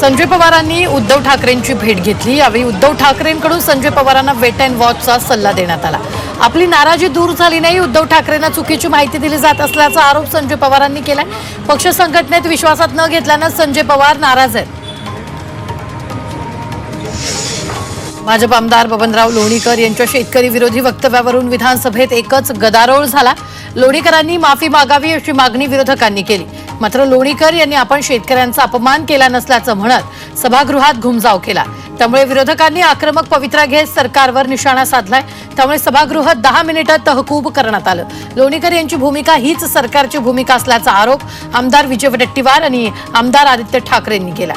संजय पवारांनी उद्धव ठाकरेंची भेट घेतली। यावेळी उद्धव ठाकरेंकडून संजय पवारांना वेट अँड वॉचचा सल्ला देण्यात आला। आपली नाराजी दूर झाली नाही, उद्धव ठाकरेंना चुकीची माहिती दिली जात असल्याचा आरोप संजय पवारांनी केलाय। पक्ष संघटनेत विश्वासात न घेतल्यानं संजय पवार नाराज आहेत। भाजप आमदार बबनराव लोणीकर यांच्या शेतकरी विरोधी वक्तव्यावरून विधानसभेत एकच गदारोळ झाला। लोणीकरांनी माफी मागावी अशी मागणी विरोधकांनी केली, मात्र लोणीकर यांनी आपण शेतकऱ्यांचा अपमान केला नसल्याचं म्हणत सभागृहात घुमजाव केला। त्यामुळे विरोधकांनी आक्रमक पवित्रा घेत सरकारवर निशाणा साधलाय। त्यामुळे सभागृहात 10 मिनिटं तहकूब करण्यात आलं। लोणीकर यांची भूमिका हीच सरकारची भूमिका असल्याचा आरोप आमदार विजय वडेट्टीवार आणि आमदार आदित्य ठाकरेंनी केला।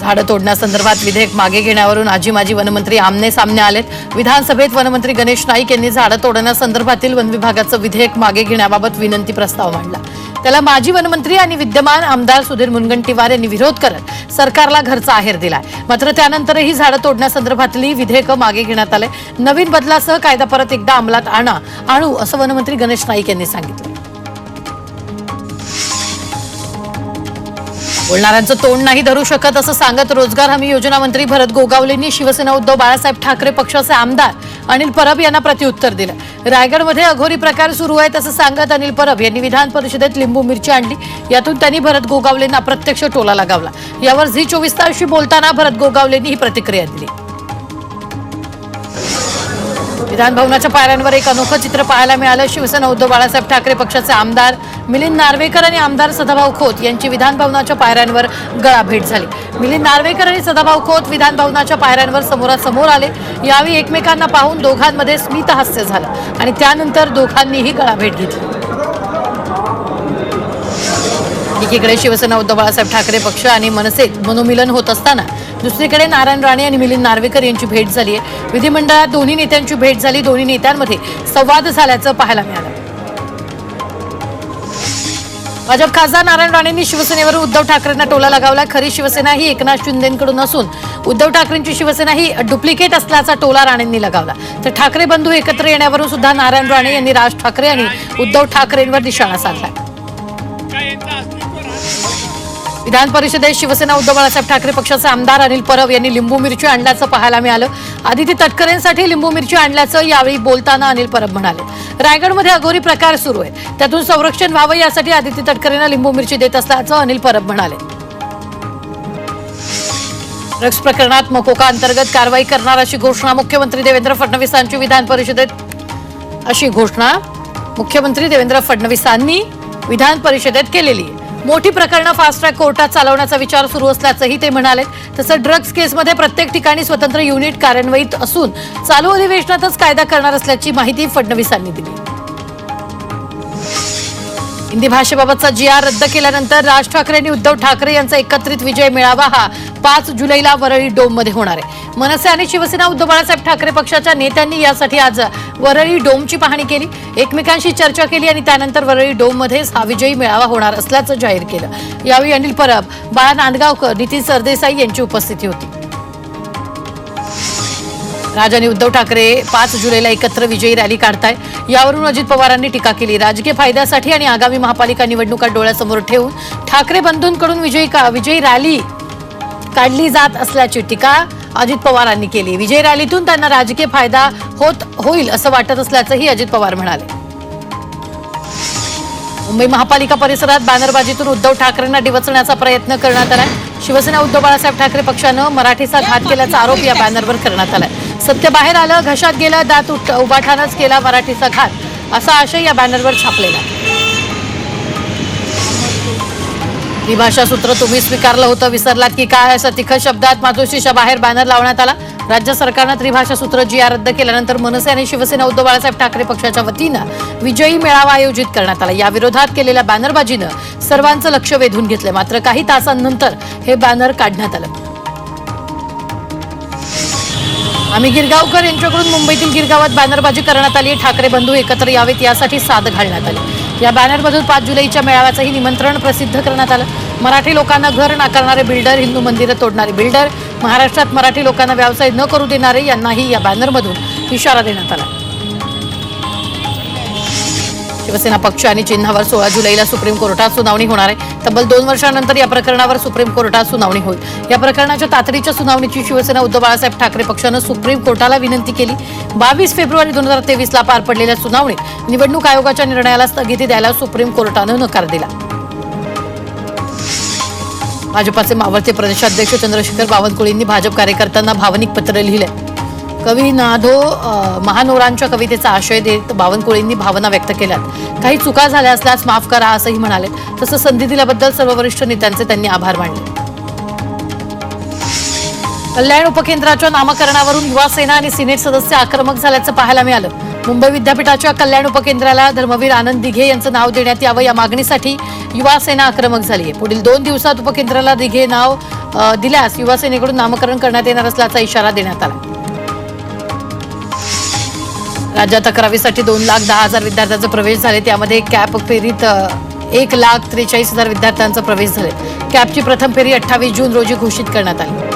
झाडं तोडण्यासंदर्भात विधेयक मागे घेण्यावरून आजी माजी वनमंत्री आमने सामने आलेत। विधानसभेत वनमंत्री गणेश नाईक यांनी झाडं तोडण्यासंदर्भातील वन विभागाचं विधेयक मागे घेण्याबाबत विनंती प्रस्ताव मांडला। त्याला माजी वनमंत्री आणि विद्यमान आमदार सुधीर मुनगंटीवार यांनी विरोध करत सरकारला घरचा आहेर दिलाय। मात्र त्यानंतरही झाडं तोडण्यासंदर्भातली विधेयकं मागे घेण्यात आले। नवीन बदलासह कायदा परत एकदा अंमलात आणू असं वनमंत्री गणेश नाईक यांनी सांगितलं। बोलणाऱ्यांचं तोंड नाही धरू शकत असं सांगत रोजगार हमी योजना मंत्री भरत गोगावलेंनी शिवसेना उद्धव बाळासाहेब ठाकरे पक्षाचे आमदार अनिल परब यांना प्रत्युत्तर दिलं। रायगडमध्ये अघोरी प्रकार सुरू आहेत असं सांगत अनिल परब यांनी विधान परिषदेत लिंबू मिरची आणली। यातून त्यांनी भरत गोगावलेंना अप्रत्यक्ष टोला लगावला। यावर झी 24 तासशी बोलताना भरत गोगावलेंनी ही प्रतिक्रिया दिली। विधान भवनाच्या पायऱ्यांवर एक अनोखं चित्र पाहायला मिळालं। शिवसेना उद्धव बाळासाहेब ठाकरे पक्षाचे आमदार मिलिंद नार्वेकर आणि आमदार सदाभाऊ खोत यांची विधान भवनाच्या पायऱ्यांवर गळाभेट झाली। मिलिंद नार्वेकर आणि सदाभाऊ खोत विधान भवनाच्या पायऱ्यांवर समोरासमोर आले। यावेळी एकमेकांना पाहून दोघांमध्ये स्मित हास्य झालं आणि त्यानंतर दोघांनीही गळाभेट घेतली। एकीकडे शिवसेना उद्धव बाळासाहेब ठाकरे पक्ष आणि मनसेत मनोमिलन होत असताना दुसरीकडे नारायण राणे आणि मिलिंद नार्वेकर यांची भेट झाली आहे। विधिमंडळात दोन्ही नेत्यांची भेट झाली। दोन्ही नेत्यांमध्ये संवाद झाल्याचं पाहायला मिळालं। भाजप खासदार नारायण राणेंनी शिवसेनेवरून उद्धव ठाकरेंना टोला लगावला। खरी शिवसेना ही एकनाथ शिंदेंकडून असून उद्धव ठाकरेंची शिवसेना ही डुप्लिकेट असल्याचा टोला राणेंनी लगावला। तर ठाकरे बंधू एकत्र येण्यावरून सुद्धा नारायण राणे यांनी राज ठाकरे आणि उद्धव ठाकरेंवर निशाणा साधला। विधान परिषदेत शिवसेना उद्धव बाळासाहेब ठाकरे पक्षाचे आमदार अनिल परब यांनी लिंबू मिरची आणल्याचं पाहायला मिळालं। आदिती तटकरेंसाठी लिंबू मिरची आणल्याचं यावेळी बोलताना अनिल परब म्हणाले। रायगडमध्ये अघोरी प्रकार सुरू आहे, त्यातून संरक्षण व्हावं यासाठी आदिती तटकरेंना लिंबू मिरची देत असल्याचं अनिल परब म्हणाले। ड्रग्ज प्रकरणात मकोका अंतर्गत कारवाई करणार अशी घोषणा मुख्यमंत्री देवेंद्र फडणवीसांची विधान परिषदेत अशी घोषणा मुख्यमंत्री देवेंद्र फडणवीसांनी विधान परिषदेत केलेली आहे। मोठी प्रकरणं फास्ट ट्रॅक कोर्टात चालवण्याचा विचार सुरू असल्याचंही ते म्हणाले। तसंच ड्रग्ज केसमध्ये प्रत्येक ठिकाणी स्वतंत्र युनिट कार्यान्वित असून चालू अधिवेशनातच कायदा करणार असल्याची माहिती फडणवीसांनी दिली। हिंदी भाषेबाबतचा GR रद्द केल्यानंतर राज ठाकरे आणि उद्धव ठाकरे यांचा एकत्रित विजय मेळावा हा 5 जुलैला वरळी डोममध्ये होणार आहे। मनसे आणि शिवसेना उद्धव बाळासाहेब ठाकरे पक्षाच्या नेत्यांनी यासाठी आज वरळी डोमची पाहणी केली, एकमेकांशी चर्चा केली आणि त्यानंतर वरळी डोममध्ये हा विजयी मेळावा होणार असल्याचं जाहीर केलं। यावेळी अनिल परब, बाळा नांदगावकर, नितीन सरदेसाई यांची उपस्थिती होती। राज आणि उद्धव ठाकरे 5 जुलैला एकत्र विजयी रॅली काढताय, यावरून अजित पवारांनी टीका केली। राजकीय फायद्यासाठी आणि आगामी महापालिका निवडणुका डोळ्यासमोर ठेवून ठाकरे बंधूंकडून विजयी रॅली काढली जात असल्याची टीका अजित पवारांनी केली। विजय रॅलीतून त्यांना राजकीय फायदा होईल असं वाटत असल्याचंही अजित पवार म्हणाले। मुंबई महापालिका परिसरात बॅनरबाजीतून उद्धव ठाकरेंना डिवचण्याचा प्रयत्न करण्यात आलाय। शिवसेना उद्धव बाळासाहेब ठाकरे पक्षानं मराठीचा घात केल्याचा आरोप या बॅनरवर करण्यात आलाय। सत्य बाहेर आलं, घशात गेलं, दात उभाठानच केला मराठीचा घात असा आशय या बॅनरवर छापलेला। त्रिभाषा सूत्र तुम्ही स्वीकारलं होतं, विसरलात की काय असं तिखट शब्दात मातोश्रीच्या बाहेर बॅनर लावण्यात आला। राज्य सरकारनं त्रिभाषा सूत्र GR रद्द केल्यानंतर मनसे आणि शिवसेना उद्धव बाळासाहेब ठाकरे पक्षाच्या वतीनं विजयी मेळावा आयोजित करण्यात आला। या विरोधात केलेल्या बॅनरबाजीनं सर्वांचं लक्ष वेधून घेतलं, मात्र काही तासांनंतर हे बॅनर काढण्यात आलं। आम्ही गिरगावकर यांच्याकडून मुंबईतील गिरगावात बॅनरबाजी करण्यात आली। ठाकरे बंधू एकत्र यावेत यासाठी साद घालण्यात आली। या बॅनरमधून 5 जुलैच्या मेळाव्याचंही निमंत्रण प्रसिद्ध करण्यात आलं। मराठी लोकांना घर नाकारणारे बिल्डर, हिंदू मंदिरं तोडणारे बिल्डर, महाराष्ट्रात मराठी लोकांना व्यवसाय न करू देणारे यांनाही या बॅनरमधून इशारा देण्यात आला। शिवसेना पक्ष आणि चिन्हावर 16 जुलैला सुप्रीम कोर्टात सुनावणी होणार आहे. तब्बल 2 वर्षांनंतर या प्रकरणावर सुप्रीम कोर्टात सुनावणी होईल. या प्रकरणाच्या तातडीच्या सुनावणीची शिवसेना उद्धव बाळासाहेब ठाकरे पक्षानं सुप्रीम कोर्टाला विनंती केली. 22 फेब्रुवारी 2023ला पार पडलेल्या सुनावणीत निवडणूक आयोगाच्या निर्णयाला स्थगिती द्यायला सुप्रीम कोर्टानं नकार दिला. भाजपाचे मावळते प्रदेशाध्यक्ष चंद्रशेखर बावनकुळेंनी भाजप कार्यकर्त्यांना भावनिक पत्र लिहिलंय. कवी नाधो महानोरांच्या कवितेचा आशय देत बावनकुळेंनी भावना व्यक्त केल्यात. काही चुका झाल्या असल्यास माफ करा असंही म्हणाले. तसं संधी दिल्याबद्दल सर्व वरिष्ठ नेत्यांचे त्यांनी आभार मानले. कल्याण उपकेंद्राच्या नामकरणावरून युवा सेना आणि सिनेट सदस्य आक्रमक झाल्याचं पाहायला मिळालं. मुंबई विद्यापीठाच्या कल्याण उपकेंद्राला धर्मवीर आनंद दिघे यांचं नाव देण्यात यावं या मागणीसाठी युवा सेना आक्रमक झाली आहे. पुढील 2 दिवसात उपकेंद्राला दिघे नाव दिल्यास युवा सेनेकडून नामकरण करण्यात येणार असल्याचा इशारा देण्यात आला. राज्यात 11वीसाठी 2,10,000 विद्यार्थ्यांचे प्रवेश झाले. त्यामध्ये कॅप फेरीत 1,43,000 विद्यार्थ्यांचा प्रवेश झाले. कॅपची प्रथम फेरी 28 जून रोजी घोषित करण्यात आली.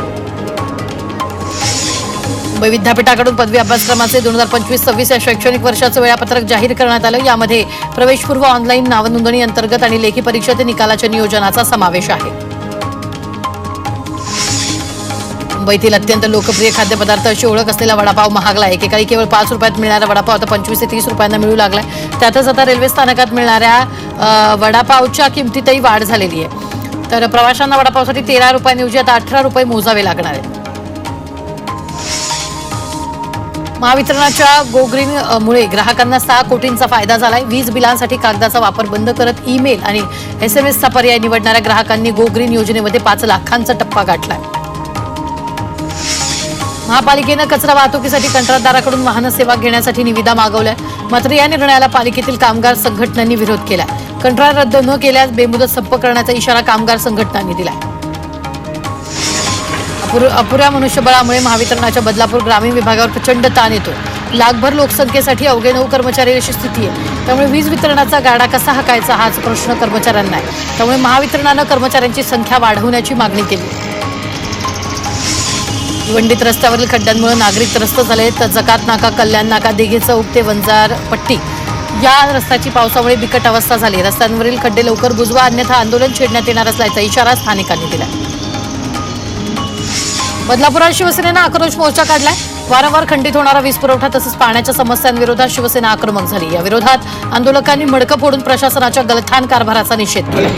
मुंबई विद्यापीठाकडून पदवी अभ्यासक्रमाचे 2025-26 या शैक्षणिक वर्षाचं वेळापत्रक जाहीर करण्यात आलं. यामध्ये प्रवेशपूर्व ऑनलाईन नावनोंदणी अंतर्गत आणि लेखी परीक्षा ते निकालाच्या नियोजनाचा समावेश आहे. मुंबईतील अत्यंत लोकप्रिय खाद्यपदार्थ अशी ओळख असलेला वडापाव महागला. एकेकाळी केवळ 5 रुपयात मिळणारा वडापाव आता 25 ते 30 रुपयांना मिळू लागलाय. त्यातच आता रेल्वे स्थानकात मिळणाऱ्या वडापावच्या किमतीतही वाढ झालेली आहे. तर प्रवाशांना वडापावसाठी 13 रुपयांऐवजी आता 18 रुपये मोजावे लागणार आहेत. महावितरणाच्या गो ग्रीन मुळे ग्राहकांना 6 कोटींचा फायदा झालाय. वीज बिलांसाठी कागदाचा वापर बंद करत ईमेल आणि SMS चा पर्याय निवडणाऱ्या ग्राहकांनी गो ग्रीन योजनेमध्ये 5 लाखांचा टप्पा गाठलाय. महापालिकेनं कचरा वाहतुकीसाठी कंत्राटदाराकडून वाहन सेवा घेण्यासाठी निविदा मागवल्या. मात्र या निर्णयाला पालिकेतील कामगार संघटनांनी विरोध केला. कंत्राट रद्द न केल्यास बेमुदत संप करण्याचा इशारा कामगार संघटनांनी दिला. अपुऱ्या मनुष्यबळामुळे महावितरणाच्या बदलापूर ग्रामीण विभागावर प्रचंड ताण येतो. लाखभर लोकसंख्येसाठी अवघे 9 कर्मचारी अशी स्थिती आहे. त्यामुळे वीज वितरणाचा गाडा कसा हाकायचा हाच प्रश्न कर्मचाऱ्यांना आहे. त्यामुळे महावितरणानं कर्मचाऱ्यांची संख्या वाढवण्याची मागणी केली. भिवंडीत रस्त्यावरील खड्ड्यांमुळे नागरिक त्रस्त झाले. तर जकात नाका, कल्याण नाका, दिघे चौक ते वंजार पट्टी या रस्त्याची पावसामुळे बिकट अवस्था झाली. रस्त्यांवरील खड्डे लवकर बुजवा अन्यथा आंदोलन छेडण्यात येणार असल्याचा इशारा स्थानिकांनी दिला. बदलापुरात शिवसेनेनं आक्रोश मोर्चा काढलाय. वारंवार खंडित होणारा वीज पुरवठा तसंच पाण्याच्या समस्यांविरोधात शिवसेना आक्रमक झाली. या विरोधात आंदोलकांनी मडकं फोडून प्रशासनाच्या गलथान कारभाराचा निषेध केला.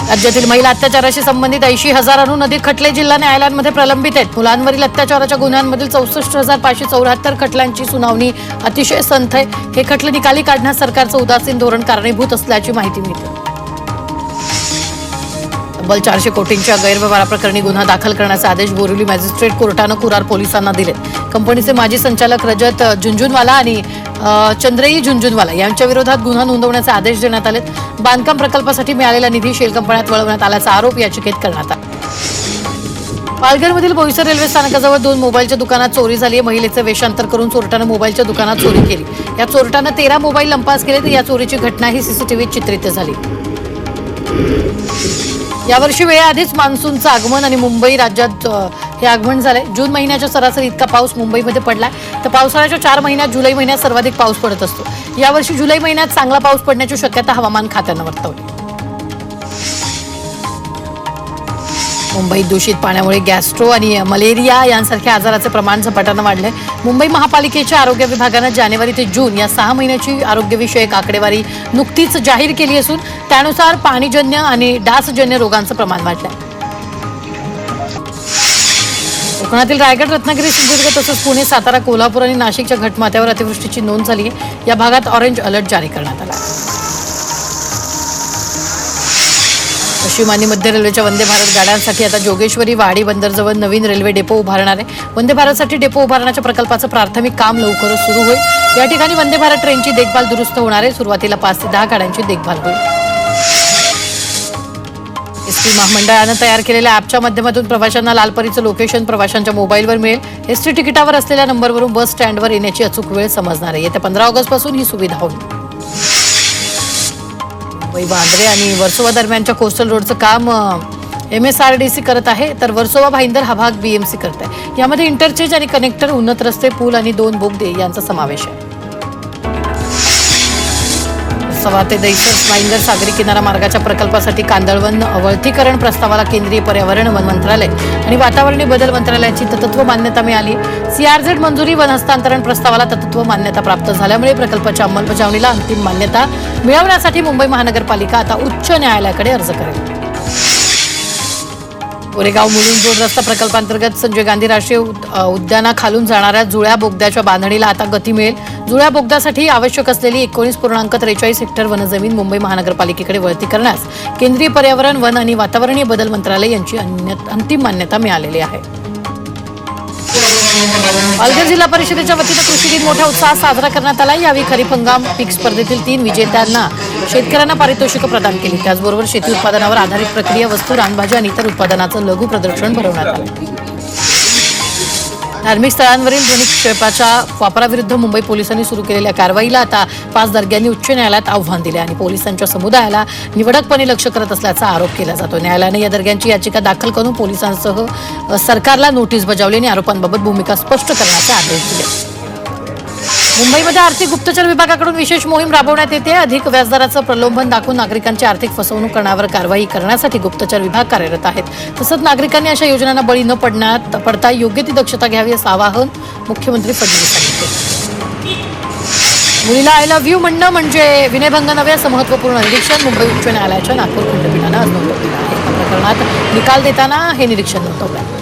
राज्यातील महिला अत्याचाराशी संबंधित 80,000हून अधिक खटले जिल्हा न्यायालयांमध्ये प्रलंबित आहेत. मुलांवरील अत्याचाराच्या गुन्ह्यांमधील 64,574 खटल्यांची सुनावणी अतिशय संथ आहे. हे खटले निकाली काढण्यास सरकारचं उदासीन धोरण कारणीभूत असल्याची माहिती मिळते. तब्बल 400 कोटींच्या गैरव्यवहाराप्रकरणी गुन्हा दाखल करण्याचे आदेश बोरिवली मॅजिस्ट्रेट कोर्टानं कुरार पोलिसांना दिले. कंपनीचे माजी संचालक रजत झुंझुनवाला आणि चंद्रई झुंझुनवाला यांच्या विरोधात गुन्हा नोंदवण्याचे आदेश देण्यात आले. बांधकाम प्रकल्पासाठी मिळालेला निधी शेल कंपन्यात वळवण्यात आल्याचा आरोप याचिकेत करण्यात आला. पालघरमधील बोईसर रेल्वे स्थानकाजवळ 2 मोबाईलच्या दुकानात चोरी झाली आहे. महिलेचं वेषांतर करून चोरट्यानं मोबाईलच्या दुकानात चोरी केली. या चोरट्यानं 13 मोबाईल लंपास केले. तर या चोरीची घटनाही सीसीटीव्हीत चित्रित झाली. यावर्षी वेळेआधीच मान्सूनचं आगमन आणि मुंबई राज्यात हे आगमन झालंय. जून महिन्याच्या सरासरी इतका पाऊस मुंबईमध्ये पडलाय. तर पावसाळ्याच्या 4 महिन्यात जुलै महिन्यात सर्वाधिक पाऊस पडत असतो. यावर्षी जुलै महिन्यात चांगला पाऊस पडण्याची शक्यता हवामान खात्यानं वर्तवली. मुंबईत दूषित पाण्यामुळे गॅस्ट्रो आणि मलेरिया यांसारख्या आजाराचे प्रमाण झपाट्यानं वाढलंय. मुंबई महापालिकेच्या आरोग्य विभागानं जानेवारी ते जून या 6 महिन्याची आरोग्यविषयक आकडेवारी नुकतीच जाहीर केली असून त्यानुसार पाणीजन्य आणि डासजन्य रोगांचं प्रमाण वाढलंय. कोकणातील रायगड, रत्नागिरी, सिंधुदुर्ग तसंच पुणे, सातारा, कोल्हापूर आणि नाशिकच्या घटमाथ्यावर अतिवृष्टीची नोंद झाली आहे. या भागात ऑरेंज अलर्ट जारी करण्यात आला. पश्चिम आणि मध्य रेल्वेच्या वंदे भारत गाड्यांसाठी आता जोगेश्वरी वाडी बंदरजवळ नवीन रेल्वे डेपो उभारणार आहे. वंदे भारतसाठी डेपो उभारण्याच्या प्रकल्पाचं प्राथमिक काम लवकरच सुरू होईल. या ठिकाणी वंदे भारत ट्रेनची देखभाल दुरुस्त होणार आहे. सुरुवातीला 5 ते 10 गाड्यांची देखभाल होईल. एसटी महामंडळानं तयार केलेल्या ॲपच्या माध्यमातून प्रवाशांना लालपरीचं लोकेशन प्रवाशांच्या मोबाईलवर मिळेल. एसटी तिकिटावर असलेल्या नंबरवरून बस स्टँडवर येण्याची अचूक वेळ समजणार आहे. येत्या 15 ऑगस्टपासून ही सुविधा होईल. मुंबई वांद्रे आणि वर्सोवा दरम्यानच्या कोस्टल रोडचं काम MSRDC करत आहे. तर वर्सोवा भाईंदर हा भाग BMC करत आहे. यामध्ये इंटरचेंज आणि कनेक्टर, उन्नत रस्ते, पूल आणि 2 बोगदे यांचा समावेश आहे. सवा ते दहिसर स्माईंगर सागरी किनारा मार्गाच्या प्रकल्पासाठी कांदळवन वळतीकरण प्रस्तावाला केंद्रीय पर्यावरण वन मंत्रालय आणि वातावरणीय बदल मंत्रालयाची तत्त्व मान्यता मिळाली. CRZ मंजुरी वन हस्तांतरण प्रस्तावाला तत्त्व मान्यता प्राप्त झाल्यामुळे प्रकल्पाच्या अंमलबजावणीला अंतिम मान्यता मिळवण्यासाठी मुंबई महानगरपालिका आता उच्च न्यायालयाकडे अर्ज करेल. कोरेगाव मुलुंड जोड रस्ता प्रकल्पांतर्गत संजय गांधी राष्ट्रीय उद्यानाखालून जाणाऱ्या जुळ्या बोगद्याच्या बांधणीला आता गती मिळेल. जुळ्या बोगद्यासाठी आवश्यक असलेली 19.43 हेक्टर वनजमीन मुंबई महानगरपालिकेकडे वळती करण्यास केंद्रीय पर्यावरण, वन आणि वातावरणीय बदल मंत्रालय यांची अंतिम मान्यता मिळालेली आहे. पालघर जिल्हा परिषदेच्या वतीनं कृषी दिन मोठ्या उत्साहात साजरा करण्यात आला. यावेळी खरीप हंगाम पीक स्पर्धेतील 3 विजेत्यांना शेतकऱ्यांना पारितोषिकं प्रदान केली. त्याचबरोबर शेती उत्पादनावर आधारित प्रक्रिया वस्तू, रानभाज्या आणि इतर उत्पादनाचं लघु प्रदर्शन भरवण्यात आलं. धार्मिक स्थळांवरील ध्वनिक्षेपाच्या वापराविरुद्ध मुंबई पोलिसांनी सुरू केलेल्या कारवाईला आता 5 दर्ग्यांनी उच्च न्यायालयात आव्हान दिले आणि पोलिसांच्या समुदायाला निवडकपणे लक्ष करत असल्याचा आरोप केला जातो. न्यायालयाने या दर्ग्यांची याचिका दाखल करून पोलिसांसह सरकारला नोटीस बजावली आणि आरोपांबाबत भूमिका स्पष्ट करण्याचे आदेश दिले. मुंबईमध्ये आर्थिक गुप्तचर विभागाकडून विशेष मोहीम राबवण्यात येते. अधिक व्याजदराचं प्रलोभन दाखवून नागरिकांची आर्थिक फसवणूक करण्यावर कारवाई करण्यासाठी गुप्तचर विभाग कार्यरत आहेत. तसंच नागरिकांनी अशा योजनांना बळी न पडता योग्य ती दक्षता घ्यावी असं आवाहन मुख्यमंत्री फडणवीस यांनी केलं. मुलीला आय लव्ह यू म्हणणं म्हणजे विनयभंग नव्हे असं महत्त्वपूर्ण निरीक्षण मुंबई उच्च न्यायालयाच्या नागपूर खंडपीठानं आज नोंदवलं आहे. या प्रकरणात निकाल देताना हे निरीक्षण नोंदवलं.